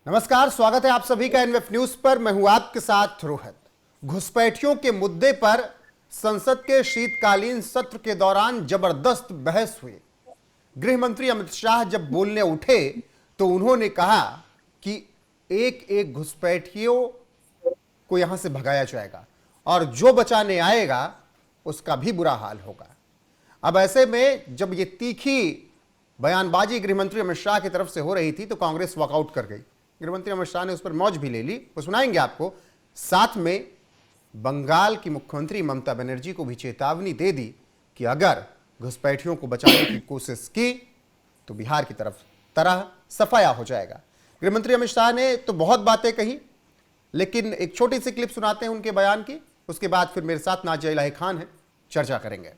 नमस्कार, स्वागत है आप सभी का एनवेफ न्यूज पर। मैं हूं आपके साथ रोहित। घुसपैठियों के मुद्दे पर संसद के शीतकालीन सत्र के दौरान जबरदस्त बहस हुई। गृह मंत्री अमित शाह जब बोलने उठे तो उन्होंने कहा कि एक एक घुसपैठियों को यहां से भगाया जाएगा और जो बचाने आएगा उसका भी बुरा हाल होगा। अब ऐसे में जब ये तीखी बयानबाजी गृहमंत्री अमित शाह की तरफ से हो रही थी तो कांग्रेस वॉकआउट कर गई। गृहमंत्री अमित शाह ने उस पर मौज भी ले ली, वो सुनाएंगे आपको। साथ में बंगाल की मुख्यमंत्री ममता बनर्जी को भी चेतावनी दे दी कि अगर घुसपैठियों को बचाने की कोशिश की तो बिहार की तरह सफाया हो जाएगा। गृहमंत्री अमित शाह ने तो बहुत बातें कही, लेकिन एक छोटी सी क्लिप सुनाते हैं उनके बयान की, उसके बाद फिर मेरे साथ नाजिया इलाही खान है, चर्चा करेंगे।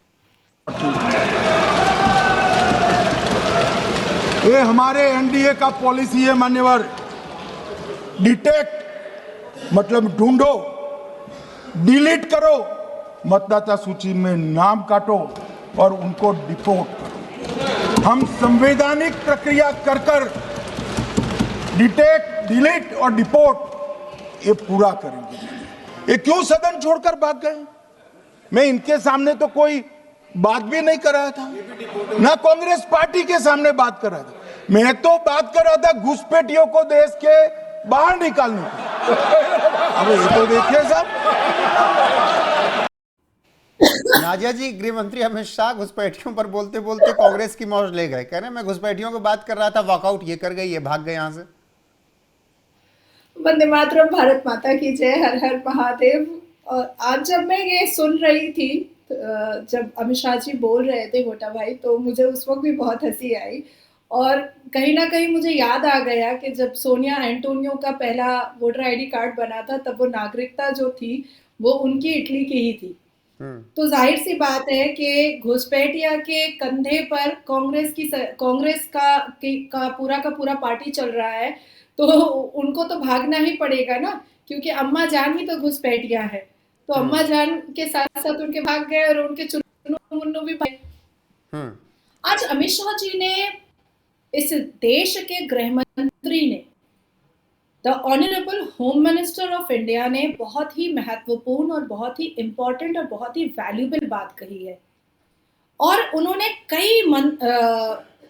ये हमारे एनडीए का पॉलिसी है मान्यवर। डिटेक्ट मतलब ढूंढो, डिलीट करो, मतदाता सूची में नाम काटो और उनको डिपोर्ट करो। हम संवैधानिक प्रक्रिया कर कर डिटेक्ट, डिलीट और डिपोर्ट ये पूरा करेंगे। ये क्यों सदन छोड़कर भाग गए? मैं इनके सामने तो कोई बात भी नहीं कर रहा था, ना कांग्रेस पार्टी के सामने बात कर रहा था। मैं तो बात कर रहा था घुसपैठियों को देश के बाहर निकालने की। अब ये तो देखिए साहब। नाजिया जी, गृह मंत्री अमित शाह घुसपैठियों पर बोलते बोलते कांग्रेस की मौज ले गए। कह रहे हैं मैं घुसपैठियों को बात कर रहा था, वॉकआउट ये कर गए, ये भाग गए यहां से। वंदे मातरम, भारत माता की जय, हर हर महादेव। और आज जब मैं ये सुन रही थी, जब अमित शाह जी बोल रहे थे गोटा भाई, तो मुझे उस वक्त भी बहुत हंसी आई। और कहीं ना कहीं मुझे याद आ गया कि जब सोनिया एंटोनियो का पहला वोटर आईडी कार्ड बना था, तब वो नागरिकता जो थी वो उनकी इटली की ही थी। तो जाहिर सी बात है कि घुसपैठिया के कंधे पर कांग्रेस का पूरा पार्टी चल रहा है, तो उनको तो भागना ही पड़ेगा ना, क्योंकि अम्मा जान ही तो घुसपैठिया है। तो अम्मा जान के साथ साथ उनके भाग गए और उनके चुन्नू मुन्नू भी भागे। आज अमित शाह जी ने, इस देश के गृह मंत्री ने, the honourable home minister of India ने बहुत ही महत्वपूर्ण और बहुत ही इंपॉर्टेंट और बहुत ही वैल्यूबल बात कही है। और उन्होंने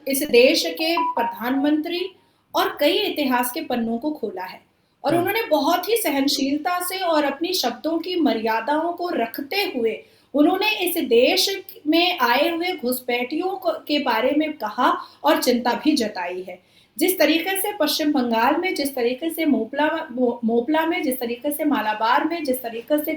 इस देश के प्रधानमंत्री और कई इतिहास के पन्नों को खोला है। और उन्होंने बहुत ही सहनशीलता से और अपनी शब्दों की मर्यादाओं को रखते हुए उन्होंने इस देश में आए हुए घुसपैठियों के बारे में कहा और चिंता भी जताई है। जिस तरीके से पश्चिम बंगाल में, जिस तरीके से मोपला में, जिस तरीके से मालाबार में, जिस तरीके से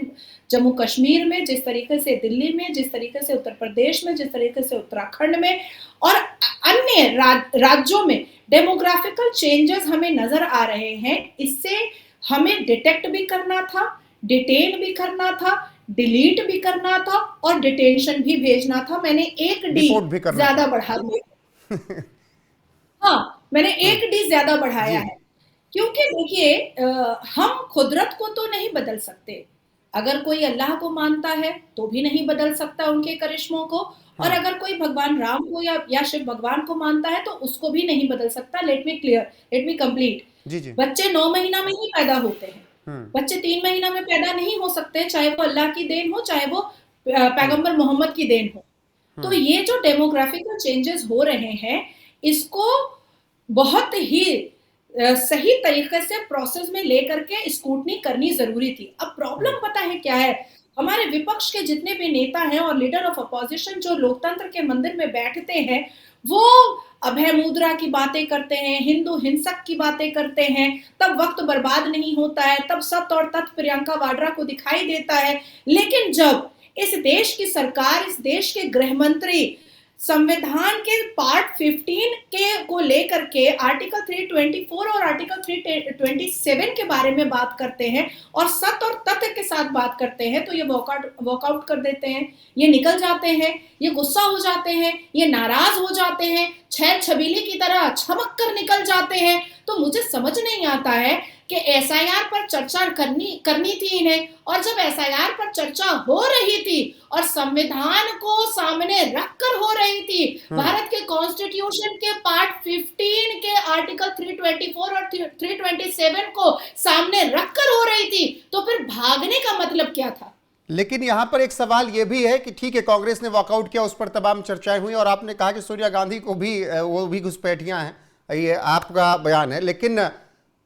जम्मू कश्मीर में, जिस तरीके से दिल्ली में, जिस तरीके से उत्तर प्रदेश में, जिस तरीके से उत्तराखंड में और अन्य राज्यों में डेमोग्राफिकल चेंजेस हमें नजर आ रहे हैं, इससे हमें डिटेक्ट भी करना था, डिटेन भी करना था, डिलीट भी करना था और डिटेंशन भी भेजना था। मैंने एक डी ज्यादा बढ़ा दिया। हाँ, मैंने एक डी ज्यादा बढ़ाया है, क्योंकि देखिए, हम कुदरत को तो नहीं बदल सकते। अगर कोई अल्लाह को मानता है तो भी नहीं बदल सकता उनके करिश्मों को। और अगर कोई भगवान राम को या शिव भगवान को मानता है तो उसको भी नहीं बदल सकता। Let me complete. बच्चे 9 महीना में ही पैदा होते हैं। बच्चे 3 महीना में पैदा नहीं हो सकते, चाहे वो अल्लाह की देन हो, चाहे वो पैगंबर मोहम्मद की देन हो। तो ये जो डेमोग्राफिकल चेंजेस हो रहे हैं, इसको बहुत ही सही तरीके से प्रोसेस में लेकर के स्क्रूटनी करनी जरूरी थी। अब प्रॉब्लम पता है क्या है? हमारे विपक्ष के जितने भी नेता हैं और लीडर ऑफ अपोजिशन जो लोकतंत्र के मंदिर में बैठते हैं, वो अभय मुद्रा की बातें करते हैं, हिंदू हिंसक की बातें करते हैं, तब वक्त बर्बाद नहीं होता है, तब सत्य और तथ्य प्रियंका वाड्रा को दिखाई देता है। लेकिन जब इस देश की सरकार, इस देश के गृह मंत्री संविधान के पार्ट 15 को लेकर के आर्टिकल 324 और आर्टिकल 327 के बारे में बात करते हैं और सत्य और तथ्य के साथ बात करते हैं, तो ये वॉकआउट कर देते हैं, ये निकल जाते हैं, ये गुस्सा हो जाते हैं, ये नाराज हो जाते हैं, छैल छबीली की तरह छमक कर निकल जाते हैं। तो मुझे समझ नहीं आता है कि एसआईआर पर चर्चा करनी थी इन्हें, और जब एसआईआर पर चर्चा हो रही थी और संविधान को सामने रखकर हो रही थी, भारत के कॉन्स्टिट्यूशन के पार्ट 15 के आर्टिकल 324 और 327 को सामने रखकर हो रही थी, तो फिर भागने का मतलब क्या था? लेकिन यहां पर एक सवाल यह भी है कि ठीक है, कांग्रेस ने वॉकआउट किया, उस पर तमाम चर्चाएं हुई और आपने कहा कि सोनिया गांधी को भी वो भी घुसपैठियां हैं, ये आपका बयान है। लेकिन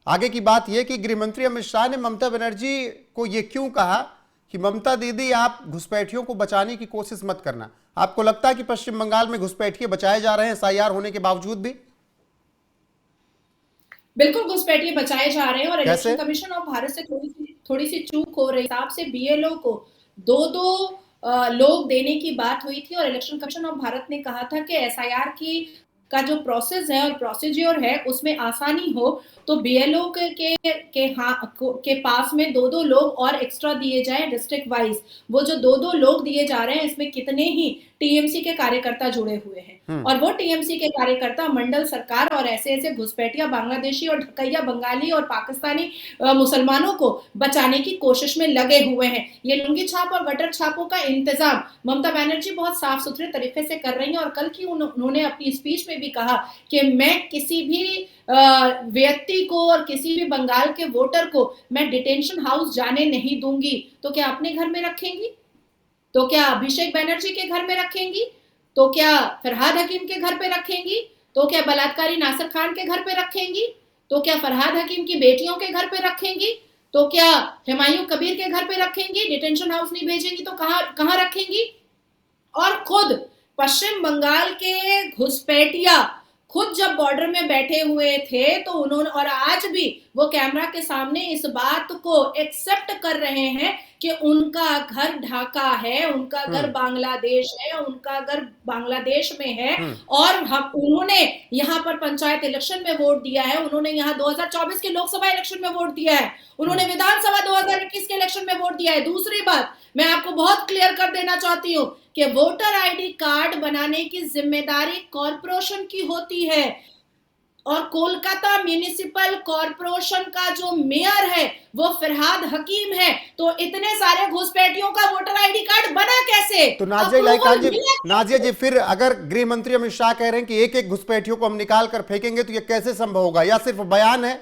आगे की बात यह कि गृहमंत्री अमित शाह ने ममता बनर्जी को यह क्यों कहा कि ममता दीदी आप घुसपैठियों को बचाने की कोशिश मत करना? आपको लगता है कि पश्चिम बंगाल में घुसपैठिए बचाए जा रहे हैं एसआईआर होने के बावजूद भी? बिल्कुल घुसपैठिए बचाए जा रहे हैं, और कैसे? इलेक्शन कमीशन ऑफ भारत से थोड़ी सी चूक हो रही हिसाब से बीएलओ को दो लोग देने की बात हुई थी, और इलेक्शन कमीशन ऑफ भारत ने कहा था कि एसआईआर की का जो प्रोसेस है और प्रोसीजर है उसमें आसानी हो, तो बीएलओ के पास में दो लोग और एक्स्ट्रा दिए जाए डिस्ट्रिक्ट वाइज। वो जो दो लोग दिए जा रहे हैं, इसमें कितने ही टीएमसी के कार्यकर्ता जुड़े हुए हैं, और वो टीएमसी के कार्यकर्ता मंडल सरकार और ऐसे घुसपैठिया बांग्लादेशी और ढकैया बंगाली और पाकिस्तानी मुसलमानों को बचाने की कोशिश में लगे हुए हैं। ये लुंगी छाप और गटर छापों का इंतजाम ममता बनर्जी बहुत साफ सुथरे तरीके से कर रही हैं, और कल की उन्होंने अपनी स्पीच में भी कहा कि मैं किसी भी व्यक्ति को और किसी भी बंगाल के वोटर को मैं डिटेंशन हाउस जाने नहीं दूंगी। तो क्या अपने घर में रखेंगी? तो क्या अभिषेक बनर्जी के घर में रखेंगी? तो क्या फरहाद हकीम के घर पे रखेंगी? तो क्या बलात्कारी नासिर खान के घर पे रखेंगी? तो क्या फरहाद हकीम की बेटियों के घर पे रखेंगी? तो क्या हुमायूं कबीर के घर पे रखेंगी? डिटेंशन हाउस नहीं भेजेंगी तो कहां रखेंगी? और खुद पश्चिम बंगाल के घुसपैठिया खुद जब बॉर्डर में बैठे हुए थे तो उन्होंने, और आज भी वो कैमरा के सामने इस बात को एक्सेप्ट कर रहे हैं कि उनका घर ढाका है, उनका घर बांग्लादेश है, उनका घर बांग्लादेश में है, और उन्होंने यहाँ पर पंचायत इलेक्शन में वोट दिया है, उन्होंने यहाँ 2024 के लोकसभा इलेक्शन में वोट दिया है, उन्होंने विधानसभा 2021 के इलेक्शन में वोट दिया है। दूसरी बात मैं आपको बहुत क्लियर कर देना चाहती हूँ कि वोटर आईडी कार्ड बनाने की जिम्मेदारी कॉर्पोरेशन की होती है, और कोलकाता म्युनिसिपल कॉर्पोरेशन का जो मेयर है वो फरहाद हकीम है। तो इतने सारे घुसपैठियों का वोटर आईडी कार्ड बना कैसे? तो नाजिया जी, फिर अगर गृह मंत्री अमित शाह कह रहे हैं कि एक एक घुसपैठियों को हम निकाल कर फेंकेंगे, तो यह कैसे संभव होगा? या सिर्फ बयान है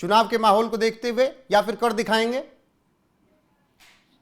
चुनाव के माहौल को देखते हुए, या फिर कर दिखाएंगे?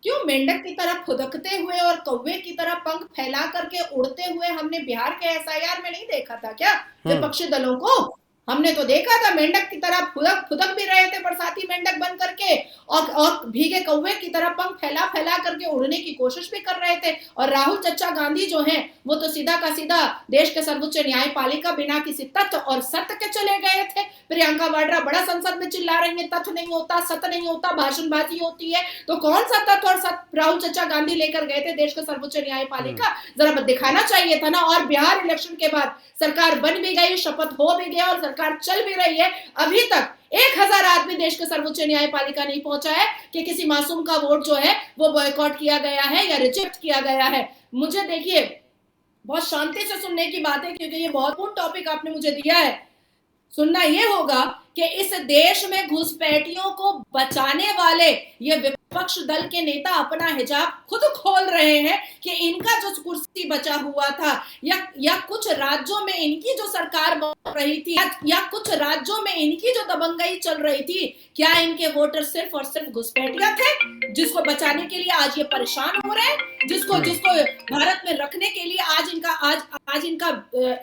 क्यों मेंढक की तरह फुदकते हुए और कौवे की तरह पंख फैला करके उड़ते हुए हमने बिहार के एसआईआर में नहीं देखा था क्या विपक्षी दलों को? हमने तो देखा था मेंढक की तरह फुदक भी रहे थे, बरसाती मेंढक बन करके, और भीगे कौवे की तरह पंख फैला फैला करके उड़ने की कोशिश भी कर रहे थे। और राहुल चच्चा गांधी जो हैं वो तो सीधा का सीधा देश के सर्वोच्च न्यायपालिका बिना किसी तथ्य और सत्य के चले गए थे। प्रियंका वाड्रा बड़ा संसद में चिल्ला रही है तथ्य नहीं होता, सत्य नहीं होता, भाषणबाजी होती है। तो कौन सा तथ्य और सत्य राहुल चच्चा गांधी लेकर गए थे देश के सर्वोच्च न्यायपालिका? जरा दिखाना चाहिए था ना। और बिहार इलेक्शन के बाद सरकार बन भी गई, शपथ हो भी गया और सरकार चल भी रही है, अभी तक 1000 आदमी देश के सर्वोच्च न्यायपालिका नहीं पहुंचा है कि किसी मासूम का वोट जो है वो बॉयकॉट किया गया है या रिजेक्ट किया गया है। मुझे देखिए बहुत शांति से सुनने की बात है, क्योंकि ये बहुत पूर्ण टॉपिक आपने मुझे दिया है। सुनना ये होगा कि इस देश में घुसपैठियों को बचाने वाले ये विपक्ष दल के नेता अपना हिजाब खुद खोल रहे हैं कि इनका जो कुर्सी बचा हुआ था, या कुछ राज्यों में इनकी जो सरकार बन रही थी, या कुछ राज्यों में इनकी जो दबंगई चल रही थी, क्या इनके वोटर सिर्फ और सिर्फ घुसपैठिया थे जिसको बचाने के लिए आज ये परेशान हो रहे हैं, जिसको भारत में रखने के लिए आज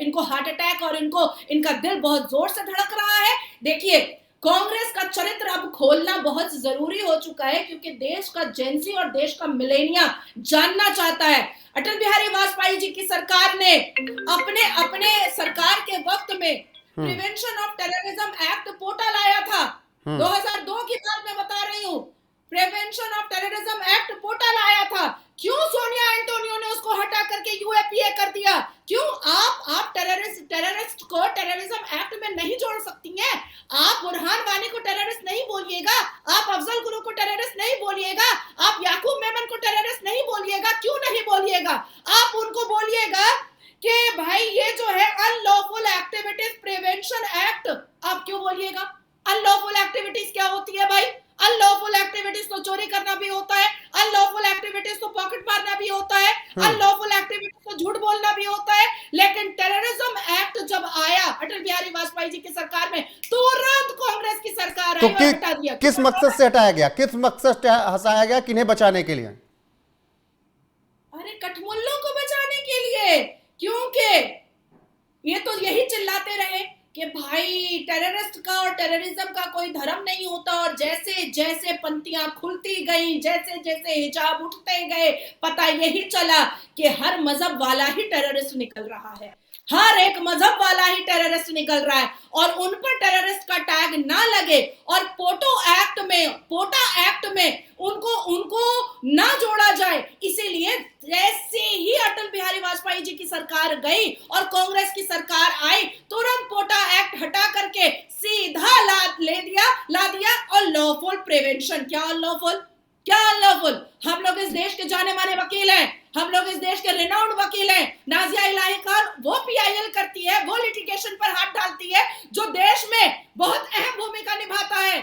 इनको हार्ट अटैक और इनका दिल बहुत जोर से धड़क रहा है। देखिए कांग्रेस का चरित्र अब खोलना बहुत जरूरी हो चुका है, क्योंकि देश का जेंजी और देश का मिलेनिया जानना चाहता है। अटल बिहारी वाजपेयी जी की सरकार ने अपने सरकार के वक्त में प्रिवेंशन ऑफ टेररिज्म एक्ट पोटा लाया था। 2002 की बात मैं बता रही हूँ। प्रिवेंशन ऑफ टेररिज्म एक्ट पोटा लाया था। क्यों सोनिया एंटोनियो ने उसको हटा करके यूएपीए कर दिया? क्यों आप टेररिस्ट को टेररिज्म एक्ट में नहीं जोड़ सकती हैं? आप बुरहान वानी को टेररिस्ट नहीं बोलिएगा, आप अफजल गुरु को टेररिस्ट नहीं बोलिएगा, आप याकूब मेमन को टेररिस्ट नहीं बोलिएगा। क्यों नहीं बोलिएगा? आप उनको बोलिएगा कि भाई ये जो है अनलॉफुल एक्टिविटीज प्रिवेंशन एक्ट, आप क्यों बोलिएगा? अनलॉफुल एक्टिविटीज क्या होती है भाई? अनलॉफुल एक्टिविटीज तो चोरी करना भी होता है, अनलॉफुल एक्टिविटीज तो पॉकेट मारना भी होता है, अनलॉफुल एक्टिविटीज तो झूठ बोलना भी होता है। लेकिन टेररिज्म एक्ट जब आया अटल बिहारी वाजपेयी जी की सरकार में, तुरंत कांग्रेस की सरकार तो आई और हटा दिया। किस मकसद से हटाया गया, किस मकसद से हटाया गया, किन्हें बचाने के लिए? अरे कठमुल्लों को बचाने के लिए, क्योंकि ये तो यही चिल्लाते रहे कि भाई टेररिस्ट का और टेररिज्म का कोई धर्म नहीं होता, और जैसे जैसे पंक्तियां खुलती गई, जैसे जैसे हिजाब उठते गए, पता यही चला कि हर मजहब वाला ही टेररिस्ट निकल रहा है, हर एक मजहब वाला ही टेररिस्ट निकल रहा है, और उन पर टेररिस्ट का टैग ना लगे और पोटा एक्ट में उनको ना जोड़ा जाए। इसीलिए जैसे ही अटल बिहारी वाजपेयी जी की सरकार गई और कांग्रेस की सरकार आई, तुरंत पोटा एक्ट हटा करके सीधा ला दिया और लॉफुल प्रिवेंशन। क्या अनलॉफुल? हम लोग इस देश के जाने माने वकील हैं, हम लोग इस देश के रिनाउंड वकील हैं। नाजिया इलाही खान वो पीआईएल करती है, वो लिटिगेशन पर हाथ डालती है जो देश में बहुत अहम भूमिका निभाता है,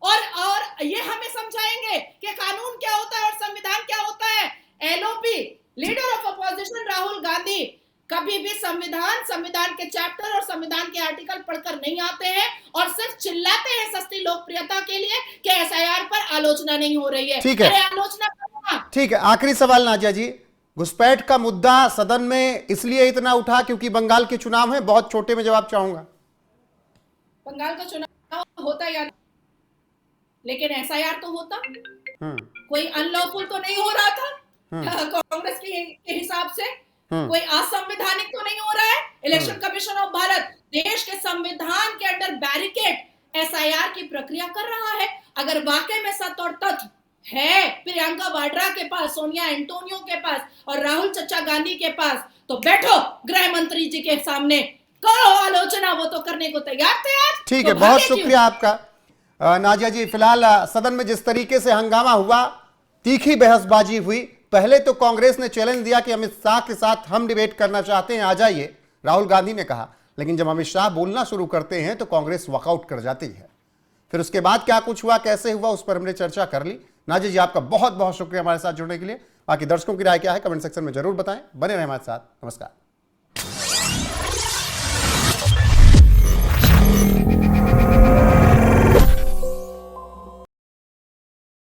और ये हमें समझाएंगे कि कानून क्या होता है और संविधान क्या होता है। LOP leader of opposition Rahul Gandhi कभी भी संविधान के चैप्टर और संविधान के आर्टिकल पढ़कर नहीं आते हैं और सिर्फ चिल्लाते हैं सस्ती लोकप्रियता के लिए कि एसआईआर पर आलोचना नहीं हो रही है। ठीक है, अरे आलोचना करो ना। ठीक है, आखिरी सवाल नाजिया जी, घुसपैठ का मुद्दा सदन में इसलिए इतना उठा क्योंकि बंगाल के चुनाव है? बहुत छोटे में जवाब चाहूंगा। बंगाल का चुनाव होता या नहीं, लेकिन एसआईआर तो होता। कोई अनलॉफुल तो नहीं हो रहा था कांग्रेस के हिसाब से, कोई असंवैधानिक तो नहीं हो रहा है। इलेक्शन कमीशन ऑफ भारत देश के संविधान के अंडर बैरिकेड एसआईआर की प्रक्रिया कर रहा है। अगर वाकई में सत्य और तथ्य है प्रियंका वाड्रा के पास, सोनिया एंटोनियो के पास और राहुल चचा गांधी के पास, तो बैठो गृह मंत्री जी के सामने, करो आलोचना, वो तो करने को तैयार थे आज। ठीक है, बहुत शुक्रिया आपका नाजिया जी। फिलहाल सदन में जिस तरीके से हंगामा हुआ, तीखी बहसबाजी हुई, पहले तो कांग्रेस ने चैलेंज दिया कि अमित शाह के साथ हम डिबेट करना चाहते हैं, आ जाइए, राहुल गांधी ने कहा। लेकिन जब अमित शाह बोलना शुरू करते हैं तो कांग्रेस वॉकआउट कर जाती है। फिर उसके बाद क्या कुछ हुआ, कैसे हुआ, उस पर हमने चर्चा कर ली। नाजिया जी आपका बहुत बहुत शुक्रिया हमारे साथ जुड़ने के लिए। बाकी दर्शकों की राय क्या है कमेंट सेक्शन में जरूर बताएं। बने रहें हमारे साथ। नमस्कार।